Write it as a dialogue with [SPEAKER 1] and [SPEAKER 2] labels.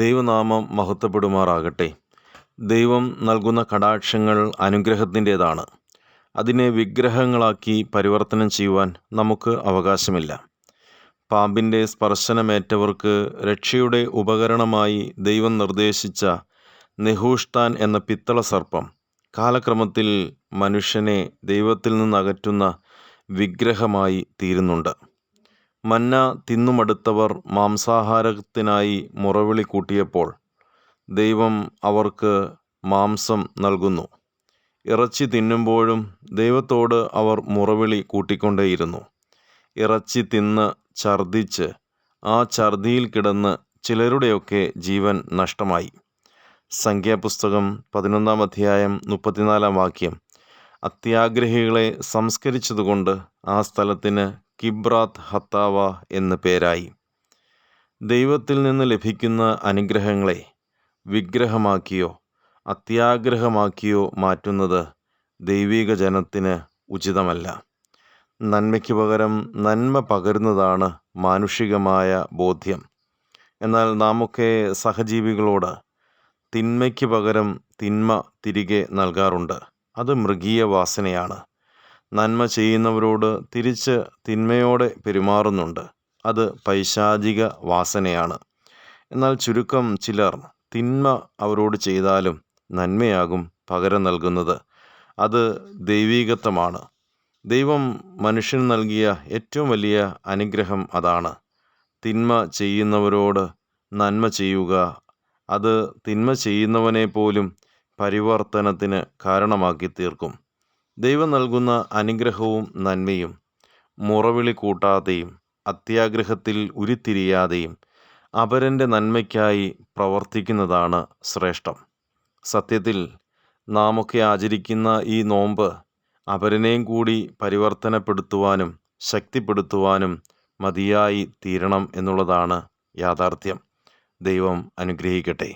[SPEAKER 1] ദൈവനാമം മഹത്വപ്പെടുമാറാകട്ടെ. ദൈവം നൽകുന്ന കടാക്ഷങ്ങൾ അനുഗ്രഹത്തിൻ്റേതാണ്. അതിനെ വിഗ്രഹങ്ങളാക്കി പരിവർത്തനം ചെയ്യുവാൻ നമുക്ക് അവകാശമില്ല. പാമ്പിൻ്റെ സ്പർശനമേറ്റവർക്ക് രക്ഷയുടെ ഉപകരണമായി ദൈവം നിർദ്ദേശിച്ച നെഹൂഷ്താൻ എന്ന പിത്തള സർപ്പം കാലക്രമത്തിൽ മനുഷ്യനെ ദൈവത്തിൽ നിന്നകറ്റുന്ന വിഗ്രഹമായി തീരുന്നുണ്ട്. മന്ന തിന്നുമടുത്തവർ മാംസാഹാരത്തിനായി മുറവിളി കൂട്ടിയപ്പോൾ ദൈവം അവർക്ക് മാംസം നൽകുന്നു. ഇറച്ചി തിന്നുമ്പോഴും ദൈവത്തോട് അവർ മുറവിളി കൂട്ടിക്കൊണ്ടേയിരുന്നു. ഇറച്ചി തിന്ന് ഛർദ്ദിച്ച് ആ ഛർദ്ദിയിൽ കിടന്ന് ചിലരുടെയൊക്കെ ജീവൻ നഷ്ടമായി. സംഖ്യാപുസ്തകം 11 അധ്യായം 34 വാക്യം. അത്യാഗ്രഹികളെ സംസ്കരിച്ചതുകൊണ്ട് ആ സ്ഥലത്തിന് കിബ്രാത്ത് ഹത്താവ എന്ന് പേരായി. ദൈവത്തിൽ നിന്ന് ലഭിക്കുന്ന അനുഗ്രഹങ്ങളെ വിഗ്രഹമാക്കിയോ അത്യാഗ്രഹമാക്കിയോ മാറ്റുന്നത് ദൈവിക ജനത്തിന് ഉചിതമല്ല. നന്മയ്ക്ക് പകരം നന്മ പകരുന്നതാണ് മാനുഷികമായ ബോധ്യം. എന്നാൽ നാമൊക്കെ സഹജീവികളോട് തിന്മയ്ക്ക് പകരം തിന്മ തിരികെ നൽകാറുണ്ട്. അത് മൃഗീയ വാസനയാണ്. നന്മ ചെയ്യുന്നവരോട് തിരിച്ച് തിന്മയോടെ പെരുമാറുന്നുണ്ട്. അത് പൈശാചിക വാസനയാണ്. എന്നാൽ ചുരുക്കം ചിലർ തിന്മ അവരോട് ചെയ്താലും നന്മയാകും പകരം നൽകുന്നത്. അത് ദൈവീകത്വമാണ്. ദൈവം മനുഷ്യന് നൽകിയ ഏറ്റവും വലിയ അനുഗ്രഹം അതാണ്. തിന്മ ചെയ്യുന്നവരോട് നന്മ ചെയ്യുക. അത് തിന്മ ചെയ്യുന്നവനെ പോലും പരിവർത്തനത്തിന് കാരണമാക്കി തീർക്കും. ദൈവം നൽകുന്ന അനുഗ്രഹവും നന്മയും മുറവിളി കൂട്ടാതെയും അത്യാഗ്രഹത്തിൽ ഉരുത്തിരിയാതെയും അപരൻ്റെ നന്മയ്ക്കായി പ്രവർത്തിക്കുന്നതാണ് ശ്രേഷ്ഠം. സത്യത്തിൽ നാമൊക്കെ ആചരിക്കുന്ന ഈ നോമ്പ് അപരനെയും കൂടി പരിവർത്തനപ്പെടുത്തുവാനും ശക്തിപ്പെടുത്തുവാനും മതിയായി തീരണം എന്നുള്ളതാണ് യാഥാർത്ഥ്യം. ദൈവം അനുഗ്രഹിക്കട്ടെ.